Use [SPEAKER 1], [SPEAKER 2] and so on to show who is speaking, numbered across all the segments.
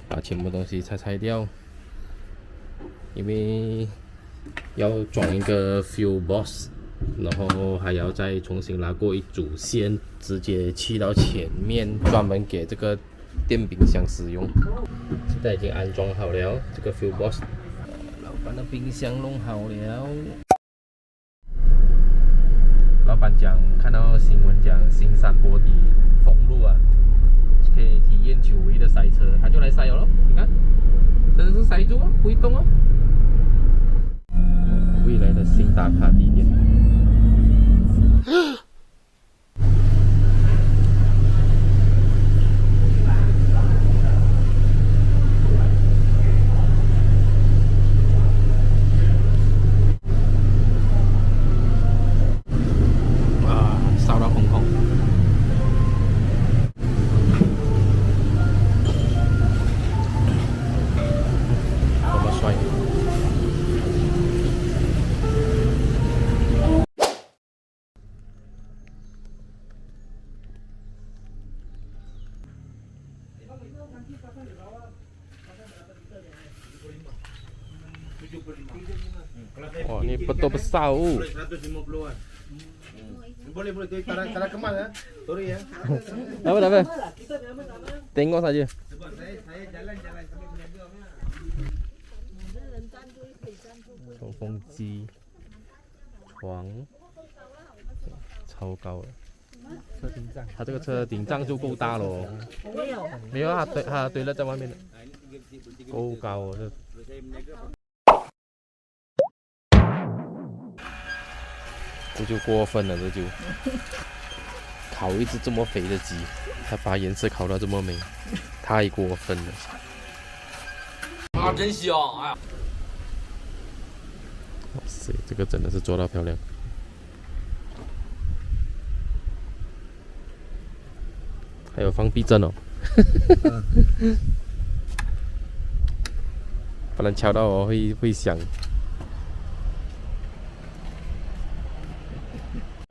[SPEAKER 1] 把全部东西拆掉，因为要装一个 fuel box， 然后还要再重新拉过一组线，直接去到前面，专门给这个电冰箱使用。现在已经安装好了这个 fuel box， 老板的冰箱弄好了。老板讲看到新闻讲新山坡底封路啊，可以体验久违的塞车，他就来塞了咯。你看，真的是塞住哦，不会动哦。未来的新打卡地点。Oh, ini betul besar.
[SPEAKER 2] Boleh kalau kemas ya. Sorry ya.
[SPEAKER 1] Apa? Tengok saja.
[SPEAKER 2] Sebab saya jalan-jalan sambil menjaga apa.
[SPEAKER 1] 抽风机、床，超高了。
[SPEAKER 2] 车顶帐，
[SPEAKER 1] 它这个车顶帐就够大了哦。没有，它堆了在外面的，够高哦这。这就过分了，这就烤一只这么肥的鸡，它把颜色烤到这么美，太过分了。啊，真香！哎呀，哇塞，这个真的是做到漂亮。还有放避震哦，不然敲到哦会响。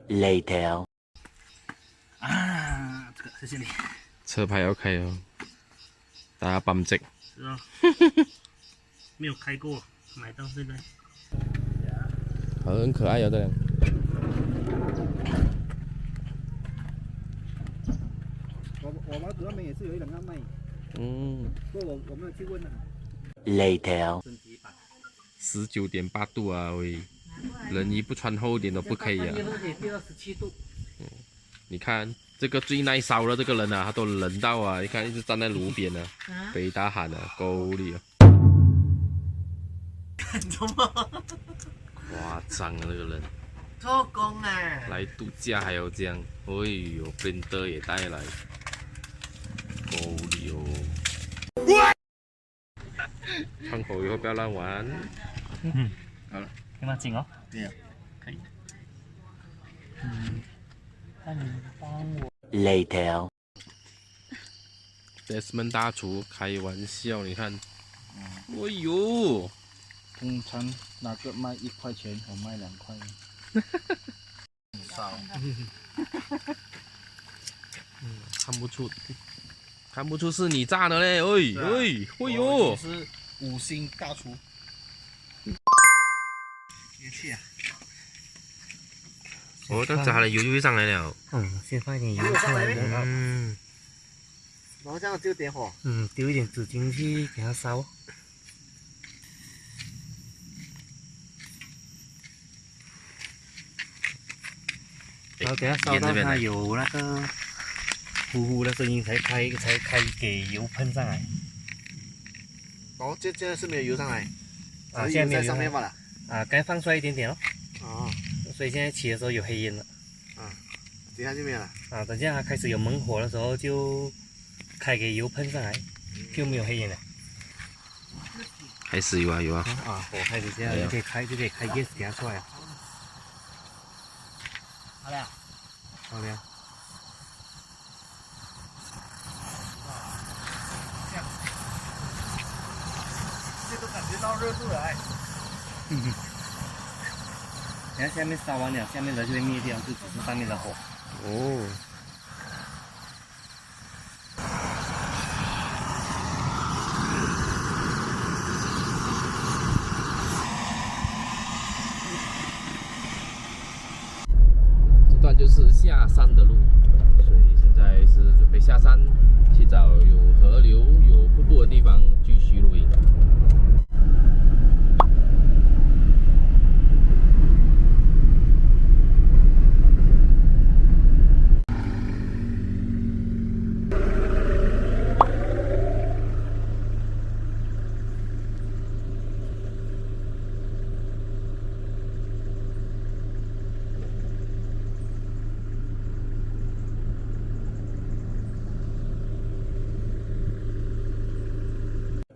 [SPEAKER 3] Later
[SPEAKER 2] 啊，这个谢谢你。
[SPEAKER 1] 车牌要开哦，大家帮着。
[SPEAKER 2] 是啊，没有开过，买到现在。
[SPEAKER 1] 很可爱哦，这辆。
[SPEAKER 2] 我妈主要面也是有一两个卖，不过我没有去问了。
[SPEAKER 3] Later
[SPEAKER 1] 19.8度啊，喂，人衣不穿厚一点都不可以啊。
[SPEAKER 2] 17度。
[SPEAKER 1] 你看这个最耐烧的这个人啊，他都冷到啊，你看一直站在路边啊，被大喊啊，够力啊！
[SPEAKER 2] 干什么？
[SPEAKER 1] 夸张啊，这个人。
[SPEAKER 2] 做工啊！
[SPEAKER 1] 来度假还要这样，哎呦 ，printer 也带来，够力哦！窗口以后不要乱玩。好了，
[SPEAKER 2] 给它紧哦。
[SPEAKER 1] 对呀，可以。
[SPEAKER 2] 那你帮我。
[SPEAKER 3] Later
[SPEAKER 1] Desmond 大厨开玩笑，你看，哎呦，
[SPEAKER 2] 通常哪个卖1块钱，我卖2块。少。
[SPEAKER 1] 看不出是你炸的嘞，哎呦，
[SPEAKER 2] 是5星大厨。别去啊！
[SPEAKER 1] 哦，这样炸了油就会上来了。
[SPEAKER 3] 先放一点油出来。
[SPEAKER 2] 然后这样就点火。
[SPEAKER 3] 丢一点纸巾去给它烧。然后等下烧到它有那个呼呼的声音才开给油喷上来。
[SPEAKER 2] 哦，这是没有油上来。
[SPEAKER 3] 啊，现在没有
[SPEAKER 2] 在上面罢了。
[SPEAKER 3] 啊，该放出来一点点哦。
[SPEAKER 2] 哦。
[SPEAKER 3] 所以现在起的时候有黑烟了。
[SPEAKER 2] 等下就没有了。
[SPEAKER 3] 啊，等下它开始有猛火的时候就开给油喷上来，就没有黑烟了。
[SPEAKER 1] 还是有啊。
[SPEAKER 3] 火开始这样就可以开 yes 给它出来了。
[SPEAKER 2] 好了。
[SPEAKER 3] 好了。
[SPEAKER 2] 这都感觉到热度了哎。
[SPEAKER 3] 等下下面烧完了，下面的就会灭掉，就只是上面的火。
[SPEAKER 1] 哦，下山的路，所以现在是准备下山，去找有河流、有瀑布的地方继续露营。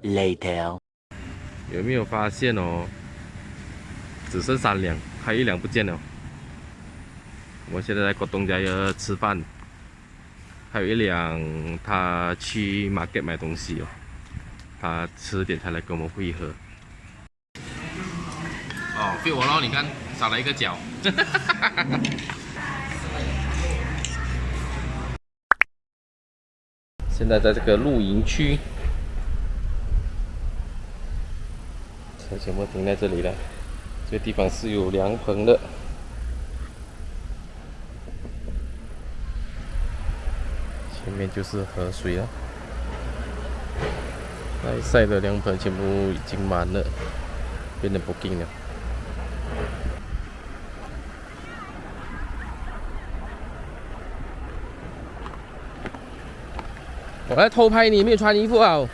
[SPEAKER 3] Later，
[SPEAKER 1] 有没有发现哦？只剩3辆，还有1辆不见了。我们现在在国东家要吃饭，还有1辆他去 market 买东西哦，他迟点才来跟我们会合。哦，被我咯，你看少了一个角。现在在这个露营区。车全部停在这里了，这个地方是有凉棚的。前面就是河水了，那一晒的凉棚全部已经满了，变得 booking 了。我来偷拍你，没有穿衣服啊！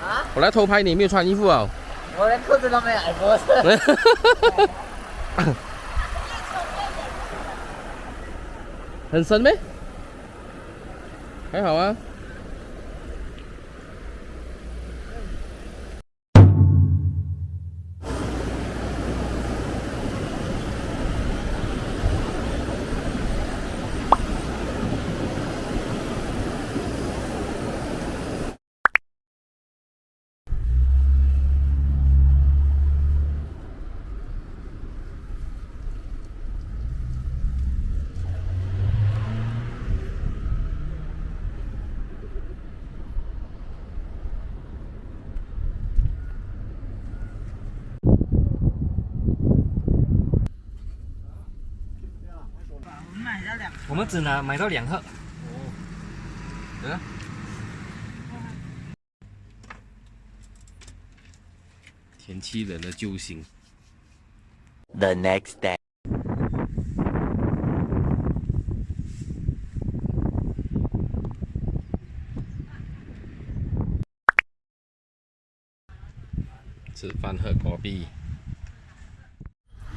[SPEAKER 1] 啊？我来偷拍你，没有穿衣服啊！
[SPEAKER 4] 我连裤子都没有，不是。
[SPEAKER 1] 很深咩？还好啊。
[SPEAKER 3] 我们只买到2盒。
[SPEAKER 1] 天气冷的救星。
[SPEAKER 3] The next day，
[SPEAKER 1] 吃饭喝果啤。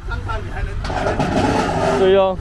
[SPEAKER 2] 上山你还能
[SPEAKER 1] 对哦。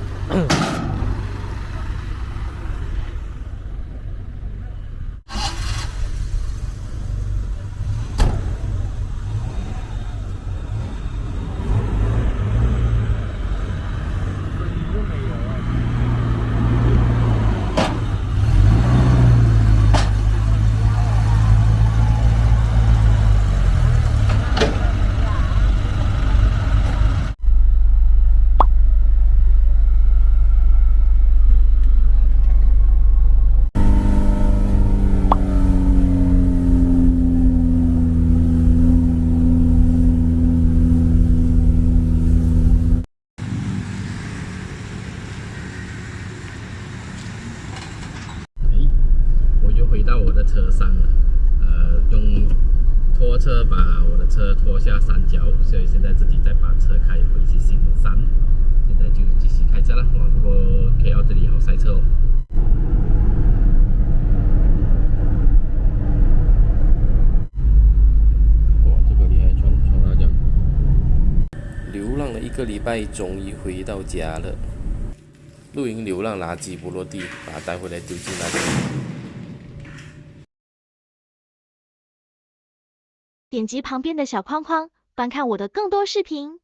[SPEAKER 1] 回到我的车上了，用拖车把我的车拖下山脚，所以现在自己再把车开回去新山。现在就继续开车了，哇！不过 KL 这里好塞车哦。哇，这个厉害，穿辣椒。流浪了1个礼拜，终于回到家了。露营流浪垃圾不落地，把它带回来丢进垃圾。
[SPEAKER 5] 点击旁边的小框框，观看我的更多视频。